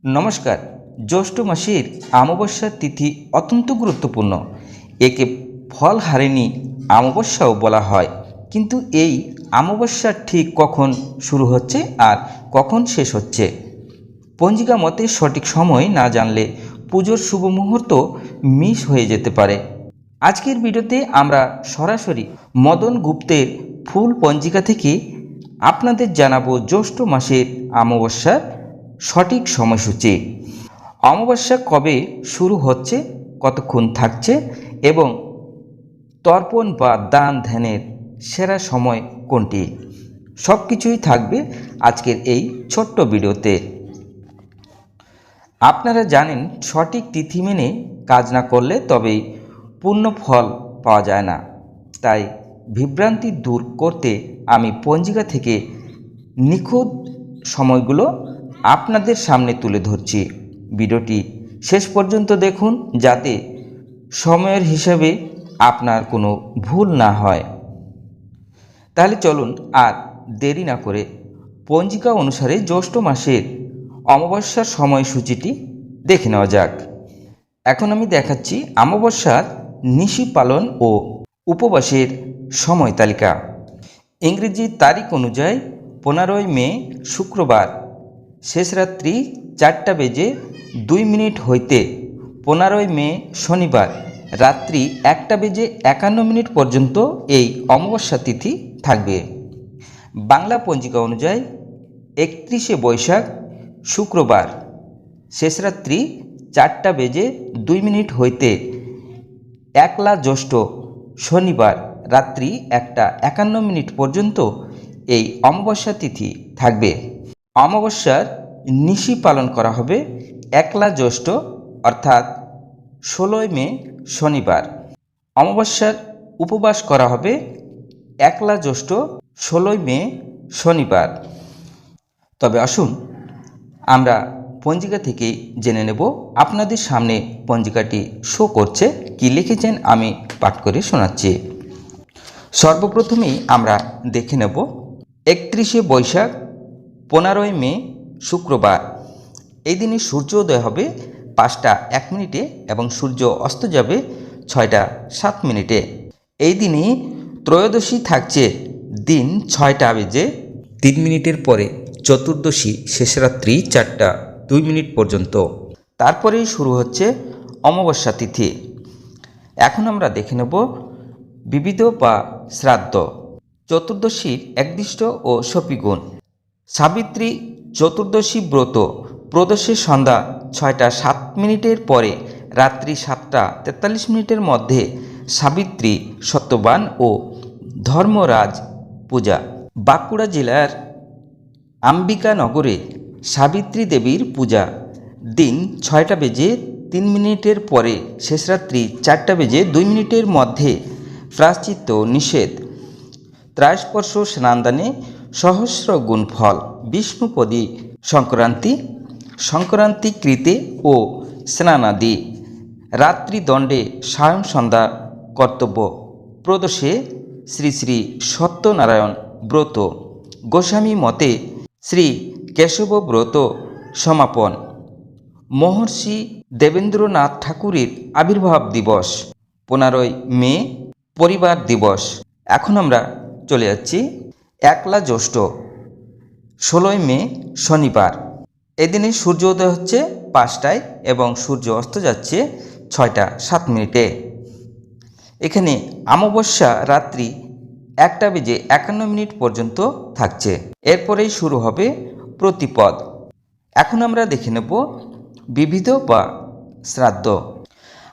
নমস্কার। জ্যৈষ্ঠ মাসের অমাবস্যার তিথি অত্যন্ত গুরুত্বপূর্ণ। একে ফলহারিণী অমাবস্যাও বলা হয়। কিন্তু এই অমাবস্যা ঠিক কখন শুরু হচ্ছে আর কখন শেষ হচ্ছে, পঞ্জিকা মতে সঠিক সময় না জানলে পুজোর শুভ মুহূর্ত মিস হয়ে যেতে পারে। আজকের ভিডিওতে আমরা সরাসরি মদন গুপ্তের ফুল পঞ্জিকা থেকে আপনাদের জানাবো জ্যৈষ্ঠ মাসের অমাবস্যার সঠিক সময়সূচি। অমাবস্যা কবে শুরু হচ্ছে, কতক্ষণ থাকছে এবং তর্পণ বা দান ধ্যানের সেরা সময় কোনটি, সব কিছুই থাকবে আজকের এই ছোট্ট ভিডিওতে। আপনারা জানেন, সঠিক তিথি মেনে কাজ না করলে তবেই পূর্ণ ফল পাওয়া যায় না। তাই বিভ্রান্তি দূর করতে আমি পঞ্জিকা থেকে নিখুঁত সময়গুলো আপনাদের সামনে তুলে ধরছি। ভিডিওটি শেষ পর্যন্ত দেখুন যাতে সময়ের হিসাবে আপনার কোনো ভুল না হয়। তাহলে চলুন আর দেরি না করে পঞ্জিকা অনুসারে জ্যৈষ্ঠ মাসের অমাবস্যার সময়সূচিটি দেখে নেওয়া যাক। এখন আমি দেখাচ্ছি অমাবস্যার নিশি পালন ও উপবাসের সময় তালিকা। ইংরেজি তারিখ অনুযায়ী 15ই মে শুক্রবার শেষ রাত্রি 4:02 হইতে 15ই মে শনিবার রাত্রি 1:51 পর্যন্ত এই অমাবস্যা তিথি থাকবে। বাংলা পঞ্জিকা অনুযায়ী 31শে বৈশাখ শুক্রবার শেষ রাত্রি 4:02 হইতে 1লা জ্যৈষ্ঠ শনিবার রাত্রি 1:51 পর্যন্ত এই অমাবস্যা তিথি থাকবে। অমাবস্যার নিশি পালন করা হবে 1লা জ্যৈষ্ঠ অর্থাৎ 16ই মে শনিবার। অমাবস্যার উপবাস করা হবে 1লা জ্যৈষ্ঠ 16ই মে শনিবার। তবে আসুন আমরা পঞ্জিকা থেকে জেনে নেব। আপনাদের সামনে পঞ্জিকাটি শো করছে, কি লিখেছেন আমি পাঠ করে শোনাচ্ছি। সর্বপ্রথমেই আমরা দেখে নেব 31শে বৈশাখ 15ই মে শুক্রবার। এই দিনে সূর্যোদয় হবে 5:01 এবং সূর্য অস্ত যাবে 6:07। এই দিনে ত্রয়োদশী থাকছে দিন 6:03 পরে, চতুর্দশী শেষ রাত্রি 4:02 পর্যন্ত। তারপরেই শুরু হচ্ছে অমাবস্যা তিথি। এখন আমরা দেখে নেব বিবিধ বা শ্রাদ্ধ। চতুর্দশীর একদিষ্ট ও শপিগুণ। সাবিত্রী চতুর্দশী ব্রত প্রদোষের সন্ধ্যা 6:07 পরে রাত্রি 7:43 মধ্যে সাবিত্রী সত্যবান ও ধর্মরাজ পূজা। বাঁকুড়া জেলার আম্বিকানগরে সাবিত্রী দেবীর পূজা দিন 6:03 পরে শেষ রাত্রি 4:02 মধ্যে প্রায়শ্চিত্ত নিষেধ। ত্রায়স্পর্শ স্নানদানে সহস্র গুণ ফল। বিষ্ণুপদী সংক্রান্তি, সংক্রান্তিকৃতে ও স্নানাদি। রাত্রিদণ্ডে সায়ং সন্ধ্যা কর্তব্য। প্রদোষে শ্রী শ্রী সত্যনারায়ণ ব্রত। গোস্বামী মতে শ্রী কেশব ব্রত সমাপন। মহর্ষি দেবেন্দ্রনাথ ঠাকুরের আবির্ভাব দিবস 15ই মে পরিবার দিবস। এখন আমরা চলে যাচ্ছি 1লা জ্যৈষ্ঠ 16ই মে শনিবার। এদিনে সূর্যোদয় হচ্ছে 5টায় এবং সূর্য অস্ত যাচ্ছে 6:07। এখানে অমাবস্যা রাত্রি 1:51 পর্যন্ত থাকছে। এরপরেই শুরু হবে প্রতিপদ। এখন আমরা দেখে নেব বিবিধ বা শ্রাদ্ধ।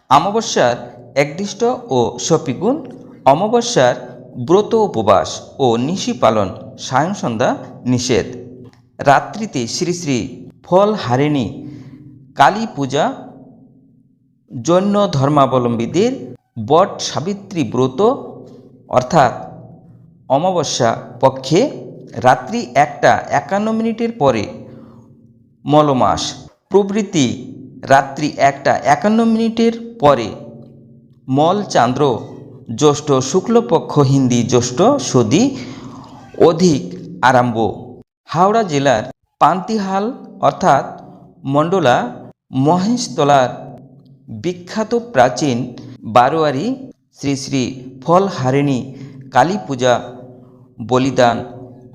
অমাবস্যার একদিষ্ট ও শপিগুণ। অমাবস্যার ব্রত উপবাস ও নিশি পালন, সায়ং সন্ধ্যা নিষেধ। রাত্রিতে শ্রী শ্রী ফলহারিণী কালী পূজা। জৈন ধর্মাবলম্বীদের বট সাবিত্রী ব্রত অর্থাৎ অমাবস্যা পক্ষে রাত্রি 1:51 পরে মলমাস প্রভৃতি। রাত্রি 1:51 পরে মল চান্দ্র জ্যৈষ্ঠ শুক্লপক্ষ হিন্দি জ্যৈষ্ঠ সদি অধিক আরম্ভ। হাওড়া জেলার পান্তিহাল অর্থাৎ মণ্ডলা মহেশতলার বিখ্যাত প্রাচীন বারোয়ারি শ্রী শ্রী ফলহারিণী কালী পূজা, বলিদান,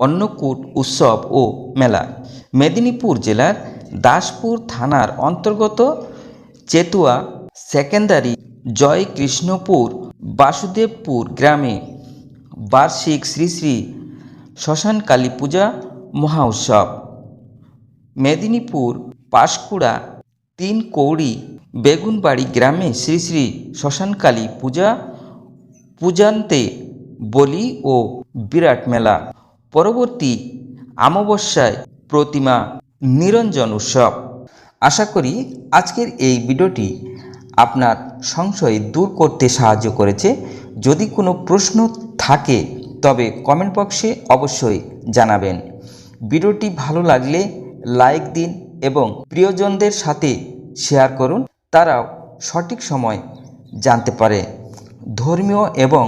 অন্নকূট উৎসব ও মেলা। মেদিনীপুর জেলার দাসপুর থানার অন্তর্গত চেতুয়া সেকেন্দারি জয়কৃষ্ণপুর বাসুদেবপুর গ্রামে বার্ষিক শ্রী শ্রী শ্মশান কালী পূজা মহা উৎসব। মেদিনীপুর পাঁশকুড়া 3 কৌড়ি বেগুনবাড়ি গ্রামে শ্রী শ্রী শ্মশানকালী পূজান্তে বলি ও বিরাট মেলা। পরবর্তী অমাবস্যায় প্রতিমা নিরঞ্জন উৎসব। আশা করি আজকের এই ভিডিওটি আপনার সংশয় দূর করতে সাহায্য করেছে। যদি কোনো প্রশ্ন থাকে তবে কমেন্ট বক্সে অবশ্যই জানাবেন। ভিডিওটি ভালো লাগলে লাইক দিন এবং প্রিয়জনদের সাথে শেয়ার করুন, তারাও সঠিক সময় জানতে পারে। ধর্মীয় এবং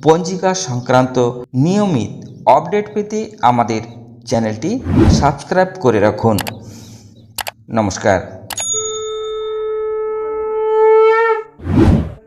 পঞ্জিকা সংক্রান্ত নিয়মিত আপডেট পেতে আমাদের চ্যানেলটি সাবস্ক্রাইব করে রাখুন। নমস্কার।